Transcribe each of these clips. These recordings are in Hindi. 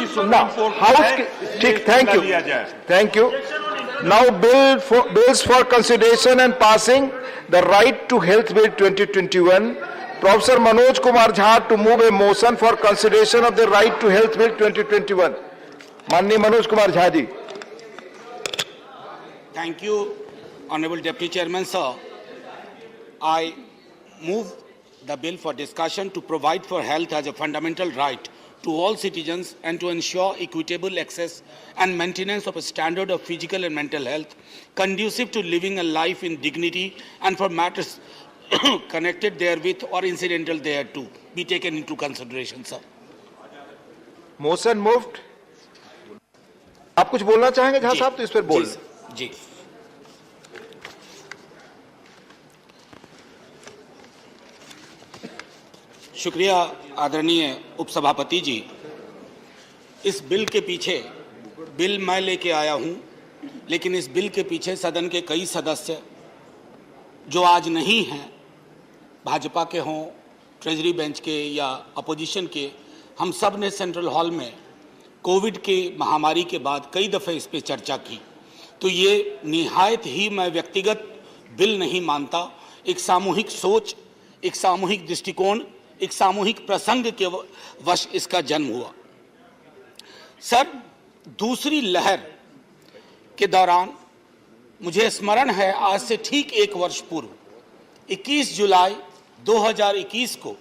सुनना हाउस ठीक, thank you. Now bills for consideration and passing the Right to Health Bill 2021. Professor Manoj Kumar Jha to move a motion for consideration of the Right to Health Bill 2021. माननीय Manoj Kumar Jha ji. Thank you, Honorable Deputy Chairman, sir. I move the bill for discussion to provide for health as a fundamental right to all citizens and to ensure equitable access and maintenance of a standard of physical and mental health conducive to living a life in dignity and for matters connected therewith or incidental thereto be taken into consideration, sir. Motion moved. आप कुछ बोलना चाहेंगे झा साहब तो इस पर बोल। जी। शुक्रिया आदरणीय उपसभापति जी। इस बिल के पीछे, बिल मैं लेके आया हूं, लेकिन इस बिल के पीछे सदन के कई सदस्य जो आज नहीं हैं, भाजपा के हों, ट्रेजरी बेंच के या अपोजिशन के, हम सब ने सेंट्रल हॉल में कोविड के महामारी के बाद कई दफ़े इस पे चर्चा की। तो ये निहायत ही मैं व्यक्तिगत बिल नहीं मानता, एक सामूहिक सोच, एक सामूहिक दृष्टिकोण, एक सामूहिक प्रसंग के वश इसका जन्म हुआ। सर, दूसरी लहर के दौरान मुझे स्मरण है, आज से ठीक एक वर्ष पूर्व 21 जुलाई 2021 को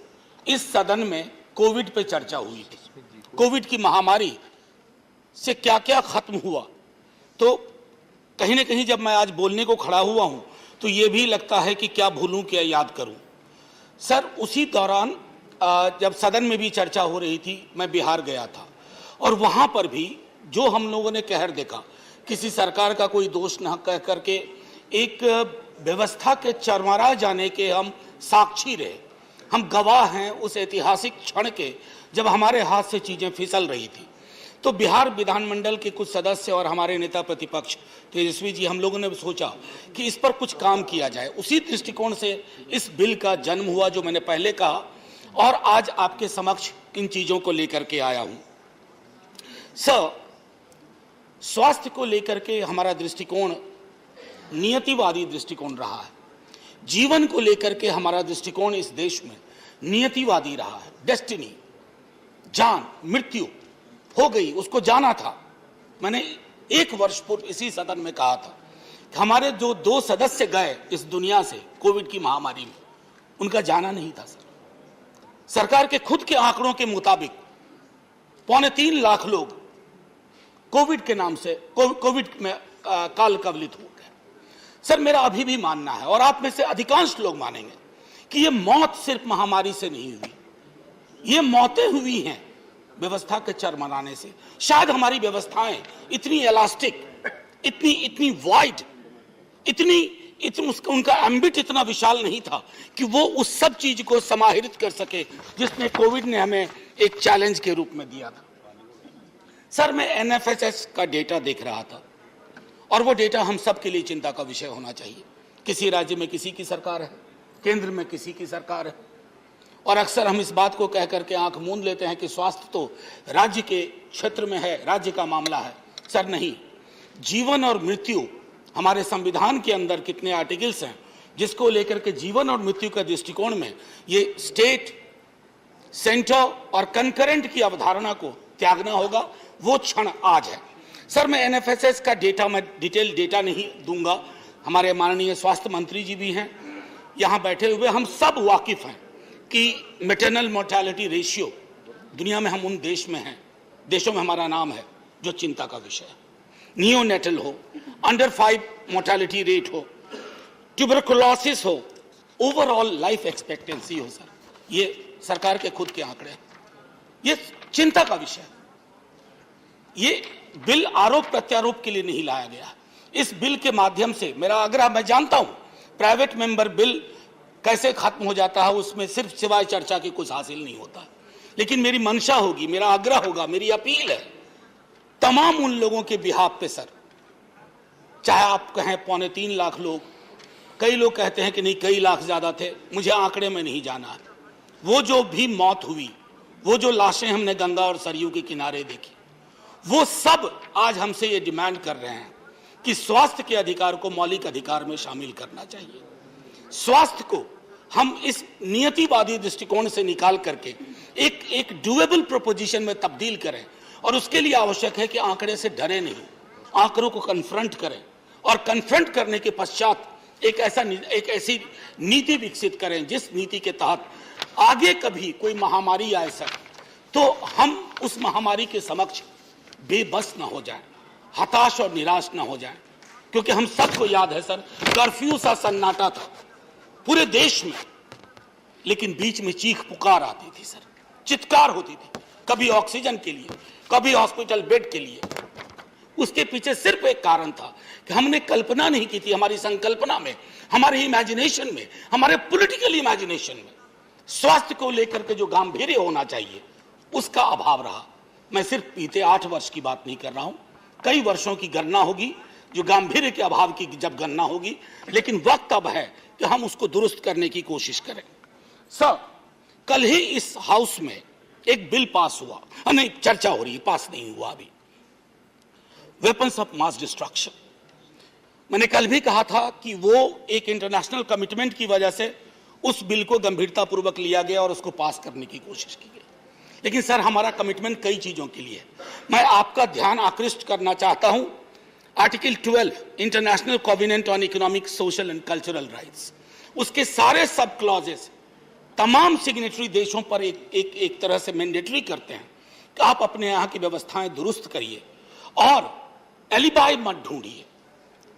इस सदन में कोविड पे चर्चा हुई थी। कोविड की महामारी से क्या क्या खत्म हुआ, तो कहीं ना कहीं जब मैं आज बोलने को खड़ा हुआ हूं तो ये भी लगता है कि क्या भूलूं क्या याद करूं। सर, उसी दौरान जब सदन में भी चर्चा हो रही थी, मैं बिहार गया था और वहां पर भी जो हम लोगों ने कहर देखा, किसी सरकार का कोई दोष न कह करके एक व्यवस्था के चरमरा जाने के हम साक्षी रहे, हम गवाह हैं उस ऐतिहासिक क्षण के जब हमारे हाथ से चीजें फिसल रही थी। तो बिहार विधानमंडल के कुछ सदस्य और हमारे नेता प्रतिपक्ष तेजस्वी जी, हम लोगों ने सोचा कि इस पर कुछ काम किया जाए। उसी दृष्टिकोण से इस बिल का जन्म हुआ जो मैंने पहले कहा, और आज आपके समक्ष इन चीजों को लेकर के आया हूं। सर, स्वास्थ्य को लेकर के हमारा दृष्टिकोण नियतिवादी दृष्टिकोण रहा है। जीवन को लेकर के हमारा दृष्टिकोण इस देश में नियतिवादी रहा है। डेस्टिनी, जान, मृत्यु हो गई, उसको जाना था। मैंने एक वर्ष पूर्व इसी सदन में कहा था कि हमारे जो 2 सदस्य गए इस दुनिया से कोविड की महामारी में, उनका जाना नहीं था। सर, सरकार के खुद के आंकड़ों के मुताबिक 3.25 लाख लोग कोविड के नाम से कोविड में काल कवलित हो गए। सर, मेरा अभी भी मानना है और आप में से अधिकांश लोग मानेंगे कि ये मौत सिर्फ महामारी से नहीं हुई, ये मौतें हुई हैं व्यवस्था के चरमराने से। शायद हमारी व्यवस्थाएं इतनी इलास्टिक, इतनी वाइड, उनका एम्बिट इतना विशाल नहीं था कि वो उस सब चीज को समाहित कर सके जिसने कोविड ने हमें एक चैलेंज के रूप में दिया था। सर, मैं एनएफएसएस का डेटा देख रहा था और वो डेटा हम सब के लिए चिंता का विषय होना चाहिए। किसी राज्य में किसी की सरकार है, केंद्र में किसी की सरकार है, और अक्सर हम इस बात को कह करके आंख मूंद लेते हैं कि स्वास्थ्य तो राज्य के क्षेत्र में है, राज्य का मामला है। सर नहीं, जीवन और मृत्यु हमारे संविधान के अंदर कितने आर्टिकल्स हैं जिसको लेकर के जीवन और मृत्यु के दृष्टिकोण में ये स्टेट, सेंटर और कंकरेंट की अवधारणा को त्यागना होगा। वो क्षण आज है। सर, मैं एनएफएसएस का डेटा, मैं डिटेल डेटा नहीं दूंगा, हमारे माननीय स्वास्थ्य मंत्री जी भी हैं यहाँ बैठे हुए, हम सब वाकिफ हैं कि मैटरनल मोर्टेलिटी रेशियो दुनिया में हम उन देशों में हमारा नाम है जो चिंता का विषय है। नियोनेटल हो, अंडर 5 मोर्टेलिटी रेट हो, ट्यूबरकुलोसिस हो, ओवरऑल लाइफ एक्सपेक्टेंसी हो। सर, ये सरकार के खुद के आंकड़े हैं, ये चिंता का विषय है। ये बिल आरोप प्रत्यारोप के लिए नहीं लाया गया। इस बिल के माध्यम से मेरा आग्रह, मैं जानता हूं प्राइवेट मेंबर बिल कैसे खत्म हो जाता है, उसमें सिर्फ सिवाय चर्चा के कुछ हासिल नहीं होता, लेकिन मेरी मंशा होगी, मेरा आग्रह होगा, मेरी अपील है तमाम उन लोगों के बिहाफ पे सर, चाहे आप कहें 3.25 लाख लोग, कई लोग कहते हैं कि नहीं कई लाख ज्यादा थे, मुझे आंकड़े में नहीं जाना है। वो जो भी मौत हुई, वो जो लाशें हमने गंगा और सरयू के किनारे देखी, वो सब आज हमसे ये डिमांड कर रहे हैं कि स्वास्थ्य के अधिकार को मौलिक अधिकार में शामिल करना चाहिए। स्वास्थ्य को हम इस नियतिवादी दृष्टिकोण से निकाल करके एक डुएबल प्रोपोजिशन में तब्दील करें, और उसके लिए आवश्यक है कि आंकड़े से डरे नहीं, आंकड़ों को कन्फ्रंट करें, और कन्फ्रंट करने के पश्चात एक ऐसी नीति विकसित करें जिस नीति के तहत आगे कभी कोई महामारी आए सर, तो हम उस महामारी के समक्ष बेबस ना हो जाए, हताश और निराश ना हो जाए। क्योंकि हम सबको याद है सर, कर्फ्यू सा सन्नाटा था पूरे देश में, लेकिन बीच में चीख पुकार आती थी सर, चित्कार होती थी, कभी ऑक्सीजन के लिए, कभी हॉस्पिटल बेड के लिए। उसके पीछे सिर्फ एक कारण था कि हमने कल्पना नहीं की थी, हमारी संकल्पना में, हमारे इमेजिनेशन में, हमारे पॉलिटिकल इमेजिनेशन में स्वास्थ्य को लेकर के जो गांभीर्य होना चाहिए उसका अभाव रहा। मैं सिर्फ बीते 8 वर्ष की बात नहीं कर रहा हूं, कई वर्षों की गणना होगी जो गांभीर्य के अभाव की जब गणना होगी, लेकिन वक्त अब है कि हम उसको दुरुस्त करने की कोशिश करें। सर, कल ही इस हाउस में एक बिल पास हुआ, नहीं चर्चा हो रही है, पास नहीं हुआ अभी, वेपन्स ऑफ मास डिस्ट्रक्शन। मैंने कल भी कहा था कि वो एक इंटरनेशनल कमिटमेंट की वजह से उस बिल को गंभीरतापूर्वक लिया गया और उसको पास करने की कोशिश की गई। लेकिन सर, हमारा कमिटमेंट कई चीजों के लिए। मैं आपका ध्यान आकृष्ट करना चाहता हूं article 12 international covenant on economic, social and cultural rights, उसके सारे सब क्लॉजेस तमाम सिग्नेटरी देशों पर एक तरह से मैंडेटरी करते हैं कि आप अपने यहां की व्यवस्थाएं दुरुस्त करिए और एलिबाई मत ढूंढिए,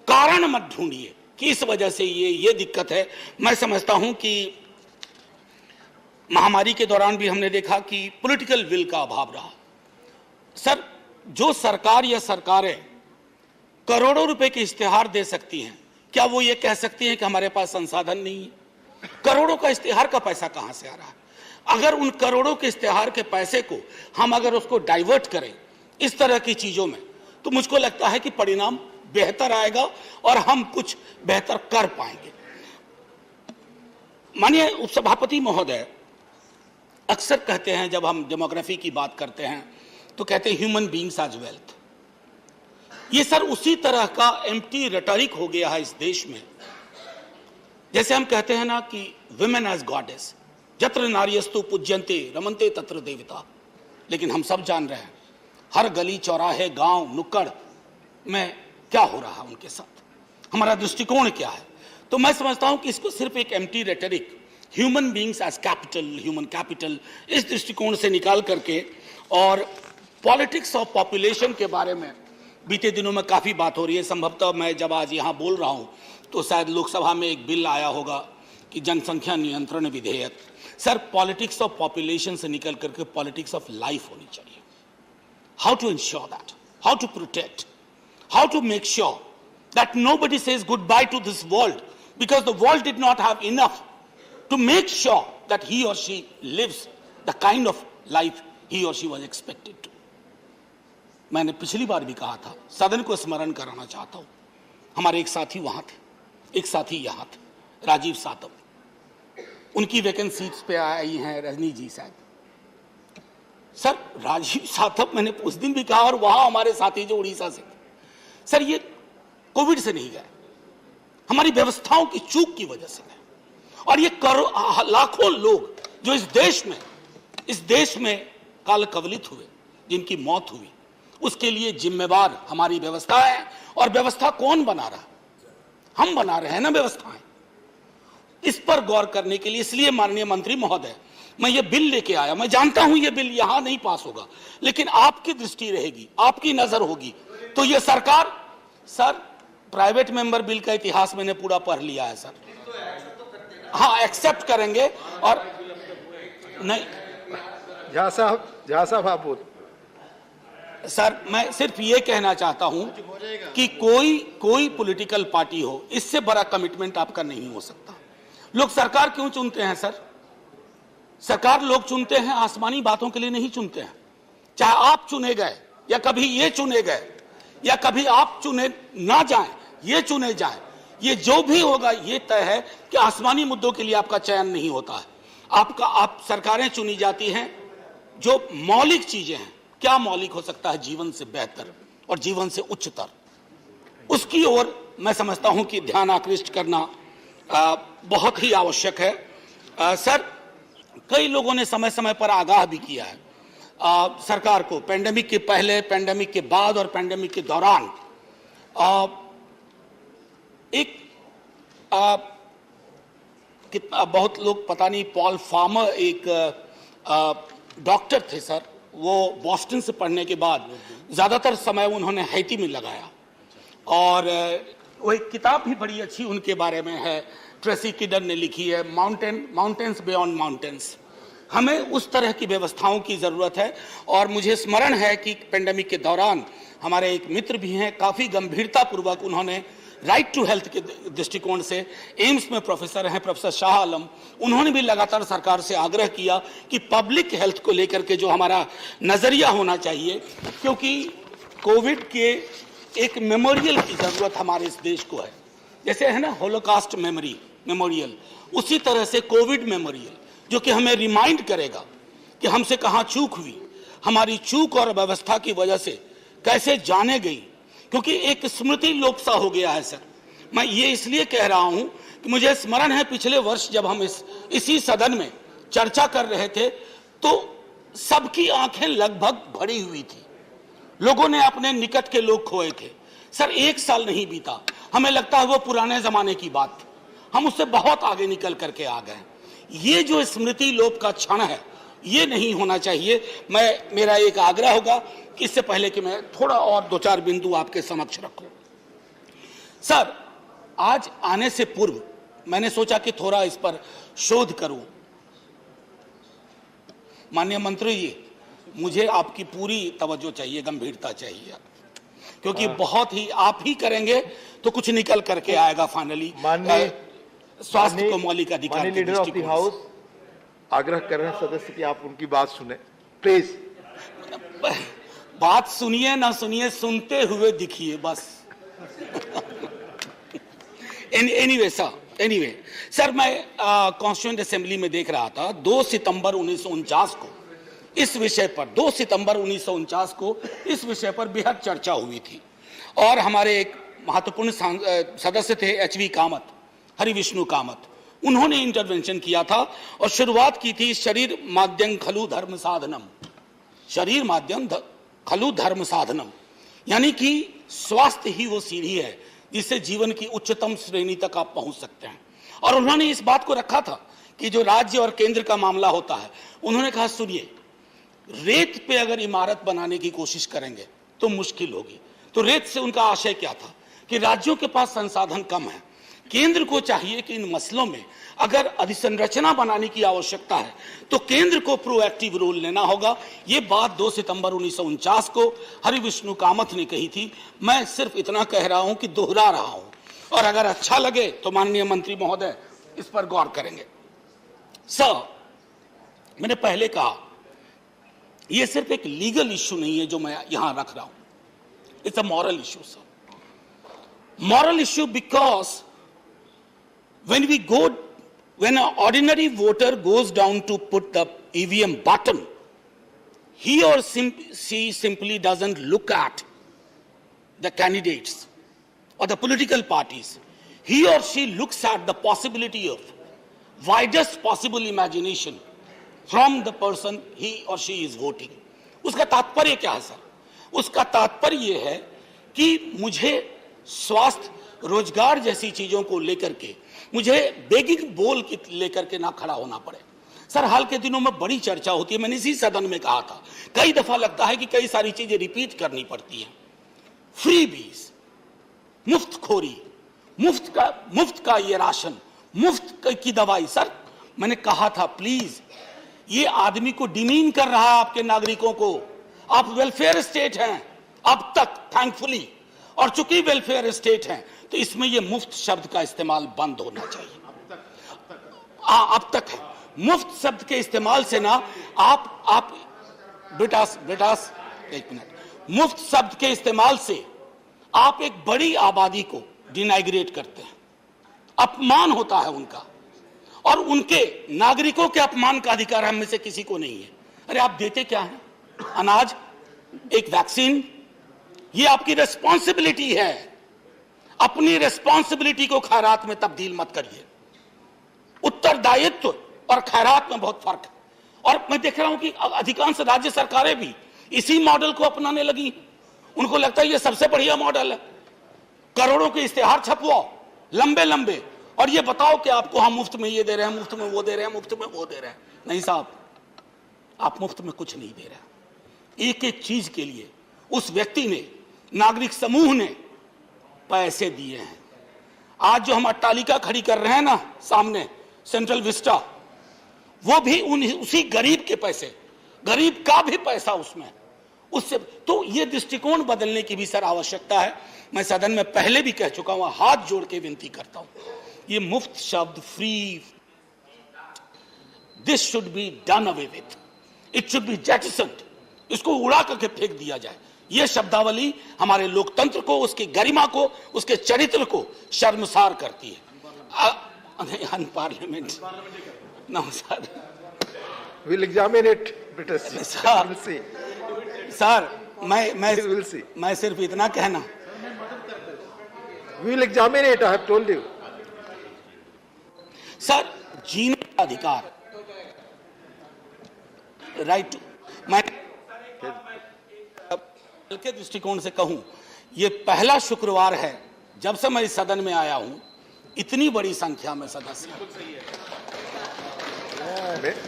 कारण मत ढूंढिए कि इस वजह से ये दिक्कत है। मैं समझता हूं कि महामारी के दौरान भी हमने देखा कि पॉलिटिकल विल का अभाव रहा। सर, जो सरकार या सरकारें करोड़ों रुपए के इश्तिहार दे सकती हैं, क्या वो ये कह सकती हैं कि हमारे पास संसाधन नहीं है? करोड़ों का इश्तिहार का पैसा कहां से आ रहा है? अगर उन करोड़ों के इश्तिहार के पैसे को हम अगर उसको डाइवर्ट करें इस तरह की चीजों में, तो मुझको लगता है कि परिणाम बेहतर आएगा और हम कुछ बेहतर कर पाएंगे। माननीय उपसभापति महोदय अक्सर कहते हैं, जब हम डेमोग्राफी की बात करते हैं तो कहते हैं ह्यूमन बीइंग्स एज वेल्थ। ये सर उसी तरह का एम्प्टी रेटोरिक हो गया है इस देश में, जैसे हम कहते हैं ना कि विमेन एज गॉडेस, जत्र नार्यस्तु पूज्यन्ते रमन्ते तत्र देवता। लेकिन हम सब जान रहे हैं हर गली चौराहे गांव नुक्कड़ में क्या हो रहा है उनके साथ, हमारा दृष्टिकोण क्या है। तो मैं समझता हूं कि इसको सिर्फ एक empty rhetoric, human beings as capital, human capital, इस दृष्टिकोण से निकाल करके, और पॉलिटिक्स ऑफ पॉपुलेशन के बारे में बीते दिनों में काफी बात हो रही है। संभवतः मैं जब आज यहां बोल रहा हूं तो शायद लोकसभा में एक बिल आया होगा कि जनसंख्या नियंत्रण विधेयक। सर, पॉलिटिक्स ऑफ पॉपुलेशन से निकल करके पॉलिटिक्स ऑफ लाइफ होनी चाहिए। How to ensure that, how to protect, how to make sure that nobody says goodbye to this world because the world did not have enough to make sure that he or she lives the kind of life he or she was expected to. मैंने पिछली बार भी कहा था, सदन को स्मरण कराना चाहता हूं, हमारे एक साथी वहां थे, एक साथी यहां थे, राजीव सातव, उनकी वैकेंट सीट्स पे आई हैं रजनी जी साहब। सर, राजीव सातव मैंने उस दिन भी कहा, और वहां हमारे साथी जो उड़ीसा से, सर ये कोविड से नहीं गए, हमारी व्यवस्थाओं की चूक की वजह से गए। और ये लाखों लोग जो इस देश में काल कवलित हुए, जिनकी मौत हुई, उसके लिए जिम्मेवार हमारी व्यवस्था है। और व्यवस्था कौन बना रहा? हम बना रहे हैं ना व्यवस्थाएं। इस पर गौर करने के लिए, इसलिए माननीय मंत्री महोदय, मैं ये बिल लेके आया। मैं जानता हूं ये बिल यहां नहीं पास होगा, लेकिन आपकी दृष्टि रहेगी, आपकी नजर होगी तो ये सरकार, सर प्राइवेट मेंबर बिल का इतिहास मैंने पूरा पढ़ लिया है सर, हाँ एक्सेप्ट करेंगे। और नहीं झा साहब आप बोल। सर, मैं सिर्फ ये कहना चाहता हूं कि कोई पॉलिटिकल पार्टी हो, इससे बड़ा कमिटमेंट आपका नहीं हो सकता। लोग सरकार क्यों चुनते हैं सर? सरकार लोग चुनते हैं आसमानी बातों के लिए नहीं चुनते हैं। चाहे आप चुने गए या कभी ये चुने गए या कभी आप चुने ना जाएं, ये चुने जाएं, ये जो भी होगा ये तय है कि आसमानी मुद्दों के लिए आपका चयन नहीं होता है। आप सरकारें चुनी जाती हैं जो मौलिक चीजें हैं, क्या मौलिक हो सकता है जीवन से बेहतर और जीवन से उच्चतर, उसकी ओर मैं समझता हूं कि ध्यान आकृष्ट करना बहुत ही आवश्यक है। सर, कई लोगों ने समय समय पर आगाह भी किया है सरकार को, पेंडेमिक के पहले, पेंडेमिक के बाद और पेंडेमिक के दौरान। एक बहुत लोग, पता नहीं, पॉल फार्मर एक डॉक्टर थे सर, वो बॉस्टन से पढ़ने के बाद ज़्यादातर समय उन्होंने हैती में लगाया, और वो एक किताब भी बड़ी अच्छी उनके बारे में है, ट्रेसी किडन ने लिखी है, माउंटेन्स बियॉन्ड माउंटेन्स। हमें उस तरह की व्यवस्थाओं की ज़रूरत है। और मुझे स्मरण है कि पेंडेमिक के दौरान हमारे एक मित्र भी हैं, काफ़ी गंभीरतापूर्वक उन्होंने राइट टू हेल्थ के दृष्टिकोण से, एम्स में प्रोफेसर हैं प्रोफेसर शाह आलम, उन्होंने भी लगातार सरकार से आग्रह किया कि पब्लिक हेल्थ को लेकर के जो हमारा नज़रिया होना चाहिए, क्योंकि कोविड के एक मेमोरियल की ज़रूरत हमारे इस देश को है। जैसे है ना होलोकास्ट मेमोरियल, उसी तरह से कोविड मेमोरियल, जो कि हमें रिमाइंड करेगा कि हमसे कहाँ चूक हुई, हमारी चूक और व्यवस्था की वजह से कैसे जाने गई, क्योंकि एक स्मृति लोप सा हो गया है सर। मैं ये इसलिए कह रहा हूं कि मुझे स्मरण है पिछले वर्ष जब हम इसी सदन में चर्चा कर रहे थे तो सबकी आंखें लगभग भरी हुई थी, लोगों ने अपने निकट के लोग खोए थे सर। 1 साल नहीं बीता, हमें लगता है वो पुराने जमाने की बात थी, हम उससे बहुत आगे निकल करके आ गए। ये जो स्मृति लोप का क्षण है, ये नहीं होना चाहिए। मेरा एक आग्रह होगा कि इससे पहले कि मैं थोड़ा और 2-4 बिंदु आपके समक्ष रखूं। सर, आज आने से पूर्व मैंने सोचा कि थोड़ा इस पर शोध करूं। माननीय मंत्री जी, मुझे आपकी पूरी तवज्जो चाहिए, गंभीरता चाहिए, क्योंकि बहुत ही आप ही करेंगे तो कुछ निकल करके आएगा फाइनली। स्वास्थ्य को मौलिक अधिकार के लीडर ऑफ द हाउस आग्रह कर रहे हैं सदस्य कि आप उनकी बात सुने, प्लीज। बात सुनिए ना सुनिए, सुनते हुए दिखिए बस। एनीवे सर, मैं कॉन्स्टिट्यूएंट असेंबली में देख रहा था 2 सितंबर 1949 को इस विषय पर 2 सितंबर 1949 को इस विषय पर बेहद चर्चा हुई थी, और हमारे एक महत्वपूर्ण सदस्य थे HV कामत, हरिविष्णु कामत, उन्होंने इंटरवेंशन किया था और शुरुआत की थी शरीर माध्यम खलु धर्म साधनम, शरीर माध्यम खलु धर्म साधनम, यानी कि स्वास्थ्य ही वो सीढ़ी है जिससे जीवन की उच्चतम श्रेणी तक आप पहुंच सकते हैं। और उन्होंने इस बात को रखा था कि जो राज्य और केंद्र का मामला होता है, उन्होंने कहा सुनिए, रेत पे अगर इमारत बनाने की कोशिश करेंगे तो मुश्किल होगी। तो रेत से उनका आशय क्या था कि राज्यों के पास संसाधन कम है, केंद्र को चाहिए कि इन मसलों में अगर अधिसंरचना बनाने की आवश्यकता है तो केंद्र को प्रोएक्टिव रोल लेना होगा। ये बात 2 सितंबर 1949 को हरिविष्णु कामत ने कही थी। मैं सिर्फ इतना कह रहा हूं कि दोहरा रहा हूं, और अगर अच्छा लगे तो माननीय मंत्री महोदय इस पर गौर करेंगे। सर, मैंने पहले कहा यह सिर्फ एक लीगल इश्यू नहीं है जो मैं यहां रख रहा हूं, it's a moral issue sir. Moral issue because when an ordinary voter goes down to put the EVM button, he or she simply doesn't look at the candidates or the political parties. He or she looks at the possibility of widest possible imagination from the person he or she is voting. उसका तात्पर्य क्या है सर? उसका तात्पर्य यह है कि मुझे स्वास्थ्य, रोजगार जैसी चीजों को लेकर के मुझे बेगिंग बोल के लेकर के ना खड़ा होना पड़े। सर, हाल के दिनों में बड़ी चर्चा होती है, मैंने इसी सदन में कहा था, कई दफा लगता है कि कई सारी चीजें रिपीट करनी पड़ती हैं। फ्रीबीज, मुफ्तखोरी, मुफ्त का ये राशन, मुफ्त की दवाई। सर, मैंने कहा था प्लीज, ये आदमी को डिमीन कर रहा है, आपके नागरिकों को। आप वेलफेयर स्टेट हैं अब तक, थैंकफुली, और चूंकि वेलफेयर स्टेट हैं तो इसमें ये मुफ्त शब्द का इस्तेमाल बंद होना चाहिए। अब तक है, मुफ्त शब्द के इस्तेमाल से ना आप बेटास एक मिनट, मुफ्त शब्द के इस्तेमाल से आप एक बड़ी आबादी को डिनाइग्रेट करते हैं, अपमान होता है उनका, और उनके नागरिकों के अपमान का अधिकार हम में से किसी को नहीं है। अरे आप देते क्या हैं? अनाज, एक वैक्सीन, ये आपकी रेस्पॉन्सिबिलिटी है। अपनी रेस्पॉन्सिबिलिटी को खैरात में तब्दील मत करिए। उत्तरदायित्व और खैरात में बहुत फर्क है। और मैं देख रहा हूं कि अधिकांश राज्य सरकारें भी इसी मॉडल को अपनाने लगी। उनको लगता है ये सबसे बढ़िया मॉडल है। करोड़ों के इश्तेहार छपवाओ लंबे लंबे, और ये बताओ कि आपको हम मुफ्त में ये दे रहे हैं, मुफ्त में वो दे रहे हैं, मुफ्त में वो दे रहे हैं। नहीं साहब, आप मुफ्त में कुछ नहीं दे रहे। एक एक चीज के लिए उस व्यक्ति ने, नागरिक समूह ने पैसे दिए हैं। आज जो हम अट्टालिका खड़ी कर रहे हैं ना सामने, सेंट्रल विस्टा, वो भी उसी गरीब के पैसे, गरीब का भी पैसा उसमें, उससे। तो ये दृष्टिकोण बदलने की भी सर आवश्यकता है। मैं सदन में पहले भी कह चुका हूं, हाथ जोड़ के विनती करता हूं, ये मुफ्त शब्द, free, this should be done away with, it should be jettisoned, इसको उड़ा करके फेंक दिया जाए। यह शब्दावली हमारे लोकतंत्र को, उसकी गरिमा को, उसके चरित्र को शर्मसार करती है। Unparliament no sir, We'll examine it, British. Sir. We'll see. Sir We'll see. मैं सिर्फ इतना कहना, We will examine it, I have told you. Sir जीने का अधिकार, राइट, मैं के दृष्टिकोण से कहूं, ये पहला शुक्रवार है जब से मैं इस सदन में आया हूं, इतनी बड़ी संख्या में सदस्य।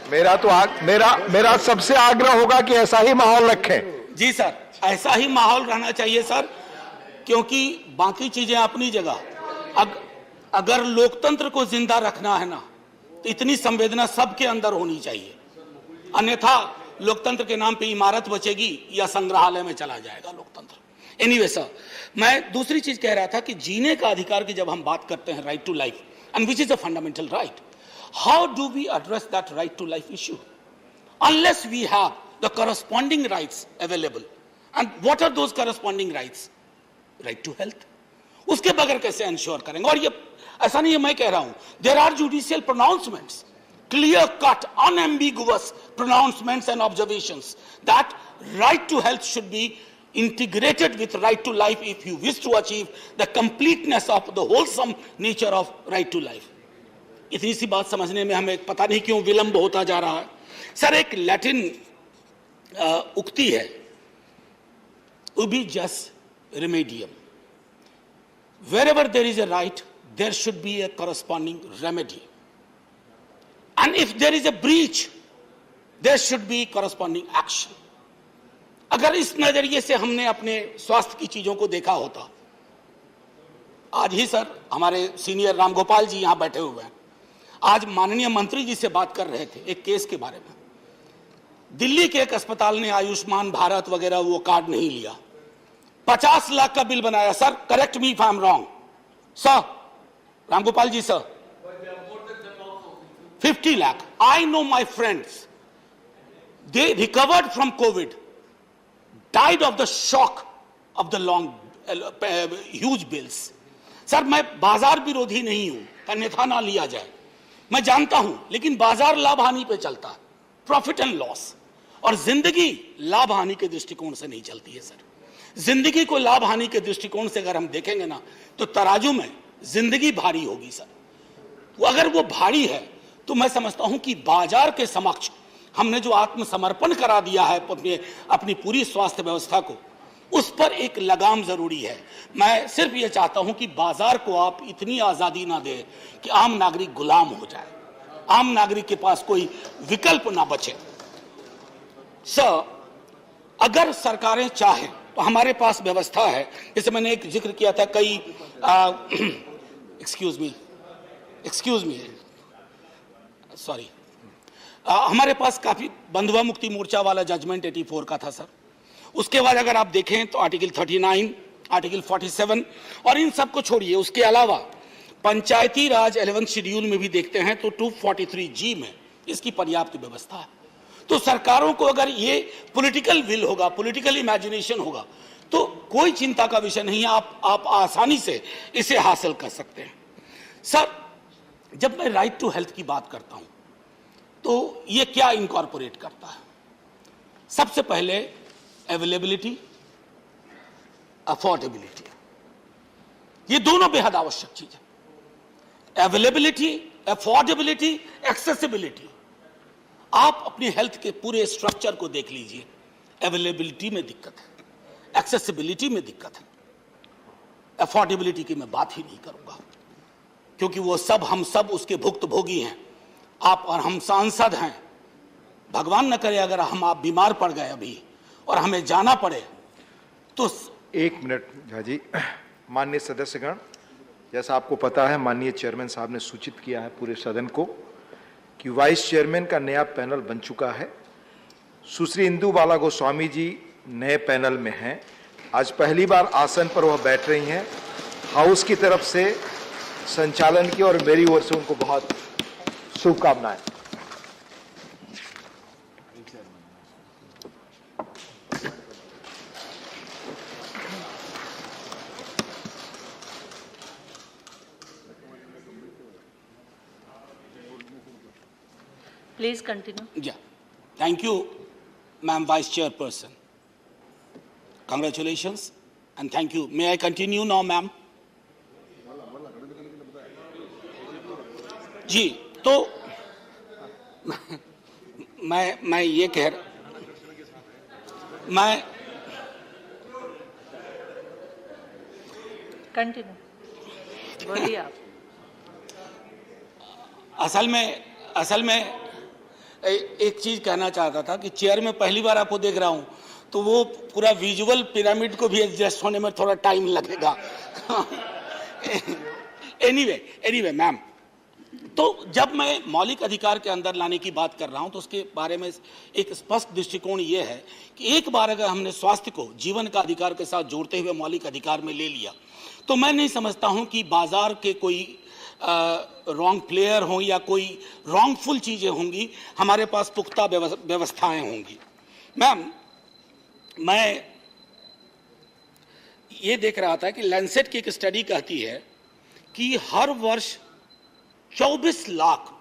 मेरा सबसे आग्रह होगा कि ऐसा ही माहौल रखें। जी सर, ऐसा ही माहौल रहना चाहिए सर, क्योंकि बाकी चीजें अपनी जगह। अगर लोकतंत्र को जिंदा रखना है ना, तो इतनी संवेदना सबके अंदर होनी चाहिए, अन्यथा लोकतंत्र के नाम पे इमारत बचेगी या संग्रहालय में चला जाएगा लोकतंत्र। एनीवे सर, मैं दूसरी चीज कह रहा था कि जीने का अधिकार की जब हम बात करते हैं, right to life, and which is a fundamental right, how do we address that right to life issue unless we have the corresponding rights available? And what are those corresponding rights? Right to health, उसके बगैर कैसे इंश्योर करेंगे? और ये ऐसा नहीं है मैं कह रहा हूं, there are judicial pronouncements, clear cut, unambiguous pronouncements and observations that right to health should be integrated with right to life if you wish to achieve the completeness of the wholesome nature of right to life. इतनी सी बात समझने में हमें पता नहीं क्यों विलंब होता जा रहा है। सर, एक लैटिन उक्ति है, उबी जस Remedium, wherever there is a right there should be a corresponding remedy, and if there is a breach there should be corresponding action. अगर इस नजरिए से हमने अपने स्वास्थ्य की चीजों को देखा होता, आज ही सर हमारे सीनियर रामगोपाल जी यहां बैठे हुए हैं, आज माननीय मंत्री जी से बात कर रहे थे एक केस के बारे में। दिल्ली के एक अस्पताल ने आयुष्मान भारत वगैरह वो कार्ड नहीं लिया, 50 लाख का बिल बनाया। Sir, correct me if I am wrong sir, Ramgopal ji sir, 50 lakh. I know my friends, they recovered from COVID, died of the shock of the long, huge bills. Sir, मैं बाजार विरोधी नहीं हूं, अन्यथा ना लिया जाए, मैं जानता हूं, लेकिन बाजार लाभ हानि पे चलता है, प्रॉफिट एंड लॉस, और जिंदगी लाभ हानि के दृष्टिकोण से नहीं चलती है सर। जिंदगी को लाभ हानि के दृष्टिकोण से अगर हम देखेंगे ना, तो तराजू में जिंदगी भारी होगी सर। तो अगर वो भारी है तो मैं समझता हूं कि बाजार के समक्ष हमने जो आत्मसमर्पण करा दिया है अपनी पूरी स्वास्थ्य व्यवस्था को, उस पर एक लगाम जरूरी है। मैं सिर्फ ये चाहता हूं कि बाजार को आप इतनी आजादी ना दें कि आम नागरिक गुलाम हो जाए, आम नागरिक के पास कोई विकल्प ना बचे। सर, अगर सरकारें चाहें तो हमारे पास व्यवस्था है, जैसे मैंने एक जिक्र किया था, कई एक्सक्यूज मी सॉरी, हमारे पास काफी बंधुआ मुक्ति मोर्चा वाला जजमेंट 84 का था सर। उसके बाद अगर आप देखें तो आर्टिकल 39, आर्टिकल 47 और इन सब को छोड़िए, उसके अलावा पंचायती राज 11 शेड्यूल में भी देखते हैं तो 243G में इसकी पर्याप्त व्यवस्था है। तो सरकारों को अगर ये पॉलिटिकल विल होगा, पॉलिटिकल इमेजिनेशन होगा, तो कोई चिंता का विषय नहीं है, आप आसानी से इसे हासिल कर सकते हैं। सर, जब मैं राइट टू हेल्थ की बात करता हूं तो ये क्या इनकॉर्पोरेट करता है? सबसे पहले अवेलेबिलिटी, अफोर्डेबिलिटी, ये दोनों बेहद आवश्यक चीज है। Availability, affordability, accessibility. आप अपनी हेल्थ के पूरे स्ट्रक्चर को देख लीजिए, अवेलेबिलिटी में दिक्कत है, एक्सेसिबिलिटी में दिक्कत है, अफोर्डेबिलिटी की मैं बात ही नहीं करूंगा, क्योंकि वो सब हम सब उसके भुक्तभोगी हैं। आप और हम सांसद हैं। भगवान न करे अगर आप बीमार पड़ गए अभी और हमें जाना पड़े तो। एक मिनट झा जी। माननीय सदस्यगण, जैसा आपको पता है, माननीय चेयरमैन साहब ने सूचित किया है पूरे सदन को कि वाइस चेयरमैन का नया पैनल बन चुका है। सुश्री इंदु बाला गोस्वामी जी नए पैनल में हैं। आज पहली बार आसन पर वह बैठ रही हैं। हाउस की तरफ से संचालन की और मेरी ओर से उनको बहुत शुभकामनाएं। Please continue. Yeah. Thank you, Ma'am Vice Chairperson. Congratulations and thank you. May I continue now, ma'am? जी, तो मैं ये मैं Continue. बोलिए आप। असल में एक चीज कहना चाहता था कि चेयर में पहली बार आपको देख रहा हूं, तो वो पूरा विजुअल पिरामिड को भी एडजस्ट होने में थोड़ा टाइम लगेगा। एनीवे मैम, तो जब मैं मौलिक अधिकार के अंदर लाने की बात कर रहा हूं तो उसके बारे में एक स्पष्ट दृष्टिकोण ये है कि एक बार अगर हमने स्वास्थ्य को जीवन का अधिकार के साथ जोड़ते हुए मौलिक अधिकार में ले लिया, तो मैं नहीं समझता हूं कि बाजार के कोई रॉन्ग प्लेयर हो या कोई रॉन्गफुल चीजें होंगी। हमारे पास पुख्ता व्यवस्थाएं होंगी। मैम, मैं ये देख रहा था कि लैंसेट की एक स्टडी कहती है कि हर वर्ष 24 लाख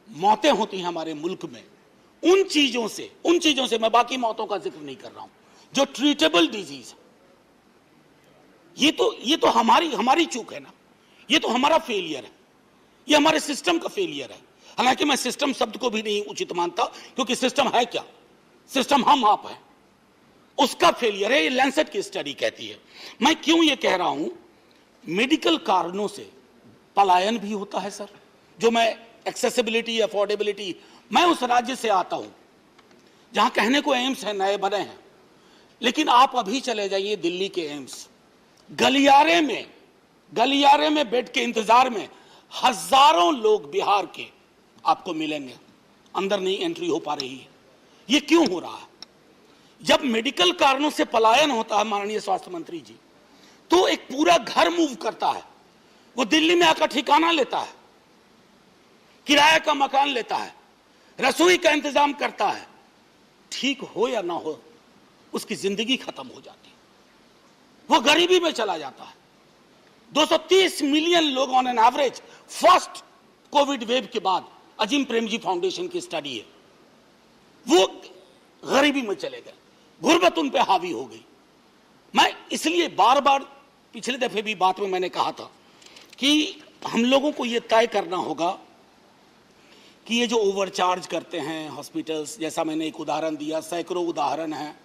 मौतें होती हैं हमारे मुल्क में उन चीजों से मैं बाकी मौतों का जिक्र नहीं कर रहा हूं जो ट्रीटेबल डिजीज है। ये तो हमारी चूक है ना, ये तो हमारा फेलियर है, ये हमारे सिस्टम का फेलियर है। हालांकि मैं सिस्टम शब्द को भी नहीं उचित मानता, क्योंकि सिस्टम है क्या? सिस्टम हम आप हैं, उसका फेलियर है। ये लैंसेट की स्टडी कहती है। मैं क्यों ये कह रहा हूं? मेडिकल कारणों से पलायन भी होता है सर। जो मैं एक्सेसिबिलिटी, अफोर्डेबिलिटी, मैं उस राज्य से आता हूं जहां कहने को एम्स है, नए बने हैं, लेकिन आप अभी चले जाइए दिल्ली के एम्स, गलियारे में बेड के इंतजार में हजारों लोग बिहार के आपको मिलेंगे, अंदर नहीं एंट्री हो पा रही है। ये क्यों हो रहा है? जब मेडिकल कारणों से पलायन होता है माननीय स्वास्थ्य मंत्री जी, तो एक पूरा घर मूव करता है। वो दिल्ली में आकर ठिकाना लेता है, किराए का मकान लेता है, रसोई का इंतजाम करता है। ठीक हो या ना हो, उसकी जिंदगी खत्म हो जाती है, वो गरीबी में चला जाता है। 230 मिलियन लोग on an average first Covid wave के बाद, अजीम प्रेमजी फाउंडेशन की स्टडी है, वो गरीबी में चले गए, गुर्बत उन पे हावी हो गई। मैं इसलिए बार बार पिछले दफे भी बात में मैंने कहा था कि हम लोगों को यह तय करना होगा कि ये जो ओवरचार्ज करते हैं हॉस्पिटल्स, जैसा मैंने एक उदाहरण दिया, सैकड़ों उदाहरण हैं,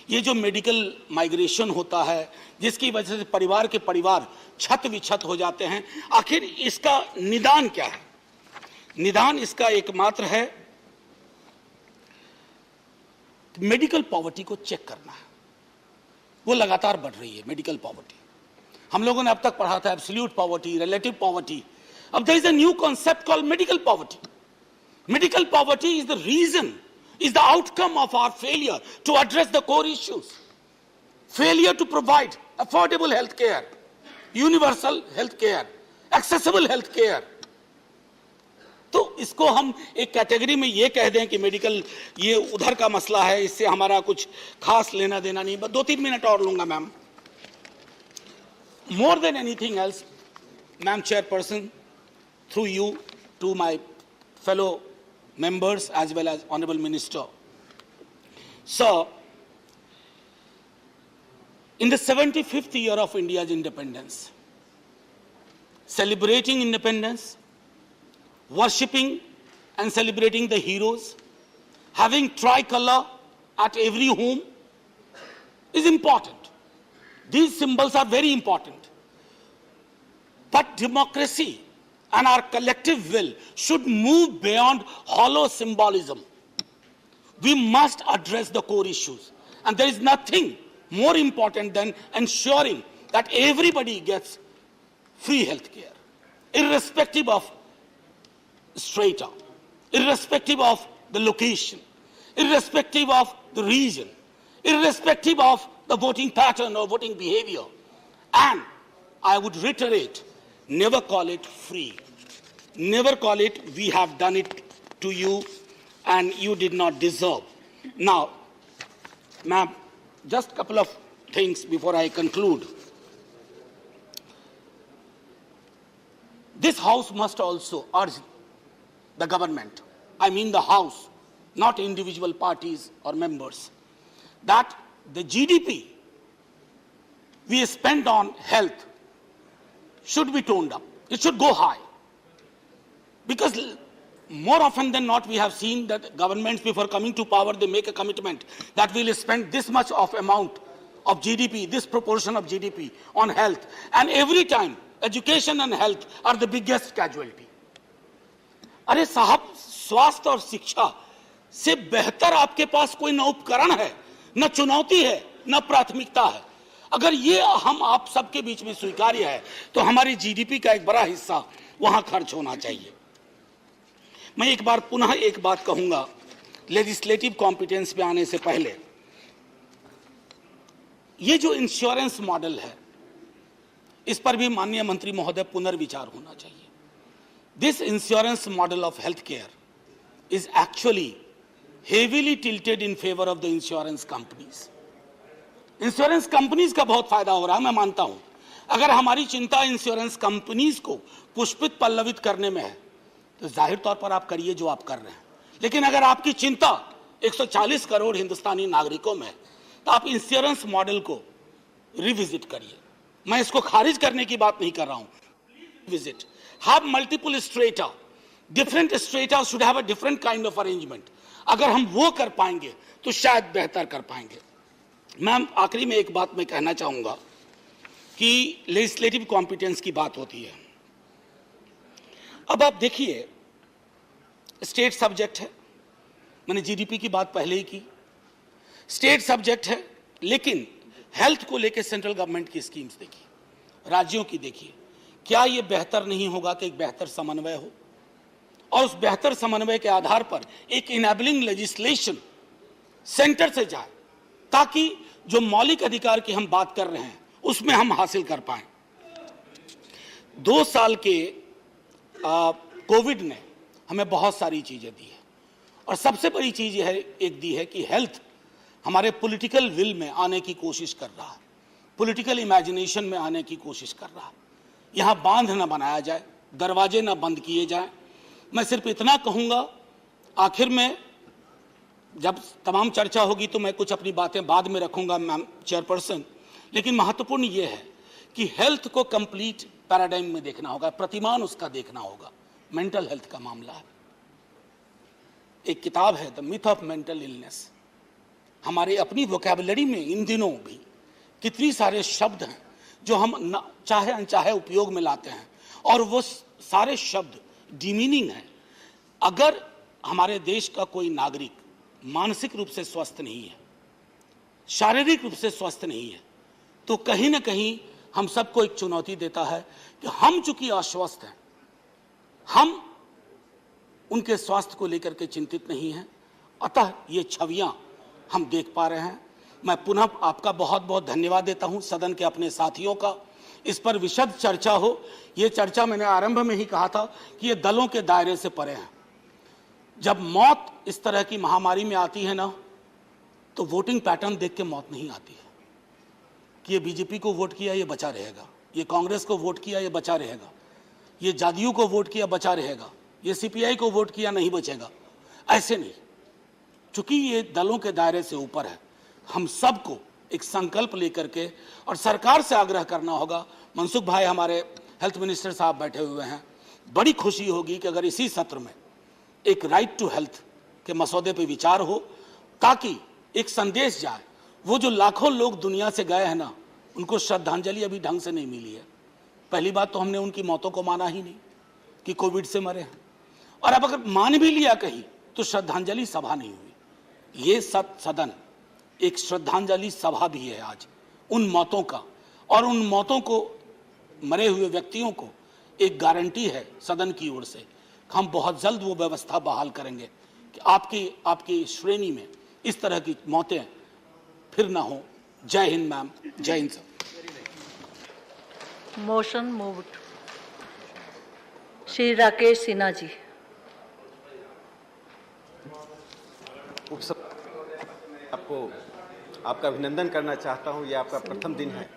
ये जो मेडिकल माइग्रेशन होता है जिसकी वजह से परिवार के परिवार छत विछत हो जाते हैं, आखिर इसका निदान क्या है? निदान इसका एकमात्र है मेडिकल पॉवर्टी को चेक करना है। वो लगातार बढ़ रही है मेडिकल पॉवर्टी। हम लोगों ने अब तक पढ़ा था एब्सोल्यूट पॉवर्टी, रिलेटिव पॉवर्टी। अब there is a new concept called medical poverty. Medical poverty is the reason, is the outcome of our failure to address the core issues. Failure to provide affordable health care, universal health care, accessible health care. तो इसको हम एक कैटेगरी में ये कह दें कि मेडिकल ये उधर का मसला है, इससे हमारा कुछ खास लेना देना नहीं। बस 2-3 मिनट और लूंगा ma'am. More than anything else, Ma'am Chairperson, through you to my fellow members as well as Honorable Minister, So, in the 75th year of India's independence, celebrating independence, worshipping and celebrating the heroes, having tricolor at every home is important. These symbols are very important. But democracy and our collective will should move beyond hollow symbolism. We must address the core issues. And there is nothing more important than ensuring that everybody gets free health care, irrespective of strata, irrespective of the location, irrespective of the region, irrespective of the voting pattern or voting behavior. And I would reiterate, never call it free. Never call it, we have done it to you and you did not deserve. Now, ma'am, just a couple of things before I conclude. This House must also urge the government, I mean the House, not individual parties or members, that the GDP we spend on health should be toned up. It should go high. Because more often than not, we have seen that governments, before coming to power, they make a commitment that we'll spend this much of amount of GDP, this proportion of GDP on health. And every time, education and health are the biggest casualty. अरे साहब, स्वास्थ्य और शिक्षा से बेहतर आपके पास कोई न उपकरण है, न चुनौती है, न प्राथमिकता है. अगर ये हम आप सबके बीच में स्वीकार्य है, तो हमारी जीडीपी का एक बड़ा हिस्सा वहां खर्च होना चाहिए. मैं एक बार पुनः एक बात कहूंगा, लेजिस्लेटिव कॉम्पिटेंस पे आने से पहले, ये जो इंश्योरेंस मॉडल है, इस पर भी माननीय मंत्री महोदय पुनर्विचार होना चाहिए. This insurance model of healthcare is actually heavily tilted in favor of the insurance companies. Insurance companies का बहुत फायदा हो रहा है, मैं मानता हूं. अगर हमारी चिंता इंश्योरेंस कंपनीज को पुष्पित पल्लवित करने में है, तो जाहिर तौर पर आप करिए जो आप कर रहे हैं. लेकिन अगर आपकी चिंता 140 करोड़ हिंदुस्तानी नागरिकों में है, तो आप इंश्योरेंस मॉडल को रिविजिट करिए. मैं इसको खारिज करने की बात नहीं कर रहा हूं. Visit, have multiple strata, different strata should have a different kind of arrangement. अगर हम वो कर पाएंगे तो शायद बेहतर कर पाएंगे. मैम, आखिरी में एक बात मैं कहना चाहूंगा कि लेजिस्लेटिव कॉम्पिटेंस की बात होती है. अब आप देखिए, स्टेट सब्जेक्ट है, मैंने जीडीपी की बात पहले ही की, स्टेट सब्जेक्ट है, लेकिन हेल्थ को लेकर सेंट्रल गवर्नमेंट की स्कीम्स देखिए, राज्यों की देखिए. क्या यह बेहतर नहीं होगा कि एक बेहतर समन्वय हो, और उस बेहतर समन्वय के आधार पर एक इनेबलिंग लेजिस्लेशन सेंटर से जाए, ताकि जो मौलिक अधिकार की हम बात कर रहे हैं उसमें हम हासिल कर पाएं. 2 साल के कोविड ने हमें बहुत सारी चीजें दी है, और सबसे बड़ी चीज यह एक दी है कि हेल्थ हमारे पॉलिटिकल विल में आने की कोशिश कर रहा है, पॉलिटिकल इमेजिनेशन में आने की कोशिश कर रहा है. यहां बांध न बनाया जाए, दरवाजे न बंद किए जाएं. मैं सिर्फ इतना कहूंगा, आखिर में जब तमाम चर्चा होगी तो मैं कुछ अपनी बातें बाद में रखूंगा मैम चेयरपर्सन, लेकिन महत्वपूर्ण यह है कि हेल्थ को कंप्लीट पैराडाइम में देखना होगा, प्रतिमान उसका देखना होगा. मेंटल हेल्थ का मामला है. एक किताब है the myth of mental illness. हमारे अपनी वोकैबुलरी में इन दिनों भी कितनी सारे शब्द हैं जो हम चाहे अनचाहे उपयोग में लाते हैं, और वो सारे शब्द डिमीनिंग हैं. अगर हमारे देश का कोई नागरिक मानसिक रूप से स्वस्थ नहीं है, शारीरिक रूप से स्वस्थ नहीं है, तो कहीं ना कहीं हम सबको एक चुनौती देता है कि हम चूंकि अस्वस्थ हैं, हम उनके स्वास्थ्य को लेकर के चिंतित नहीं हैं. अतः ये छवियां हम देख पा रहे हैं. मैं पुनः आपका बहुत बहुत धन्यवाद देता हूं, सदन के अपने साथियों का. इस पर विशद चर्चा हो. ये चर्चा मैंने आरंभ में ही कहा था कि ये दलों के दायरे से परे है. जब मौत इस तरह की महामारी में आती है ना, तो वोटिंग पैटर्न देख के मौत नहीं आती है कि ये बीजेपी को वोट किया ये बचा रहेगा, ये कांग्रेस को वोट किया ये बचा रहेगा, ये जदयू को वोट किया बचा रहेगा, ये सीपीआई को वोट किया नहीं बचेगा. ऐसे नहीं. चूंकि ये दलों के दायरे से ऊपर है, हम सबको एक संकल्प लेकर के और सरकार से आग्रह करना होगा। मनसुख भाई हमारे हेल्थ मिनिस्टर साहब बैठे हुए हैं, बड़ी खुशी होगी कि अगर इसी सत्र में एक राइट टू हेल्थ के मसौदे पे विचार हो, ताकि एक संदेश जाए। वो जो लाखों लोग दुनिया से गए हैं ना, उनको श्रद्धांजलि अभी ढंग से नहीं मिली है। पहली बात तो हमने उनकी मौतों को माना ही नहीं कि कोविड से मरे हैं, और अब अगर मान भी लिया कहीं तो श्रद्धांजलि सभा नहीं हुई। ये सदन एक श्रद्धांजलि सभा भी है आज उन मौतों का, और उन मौतों को, मरे हुए व्यक्तियों को एक गारंटी है सदन की ओर से। हम बहुत जल्द वो व्यवस्था बहाल करेंगे कि आपकी श्रेणी में इस तरह की मौतें फिर ना हो। जय हिंद मैम, जय हिंद sir. Motion moved. Shri Rakesh Sinha ji. आपको आपका अभिनंदन करना चाहता हूं। ये आपका प्रथम दिन है।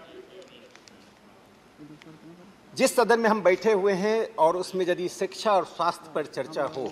जिस सदन में हम बैठे हुए हैं और उसमें यदि शिक्षा और स्वास्थ्य पर चर्चा हो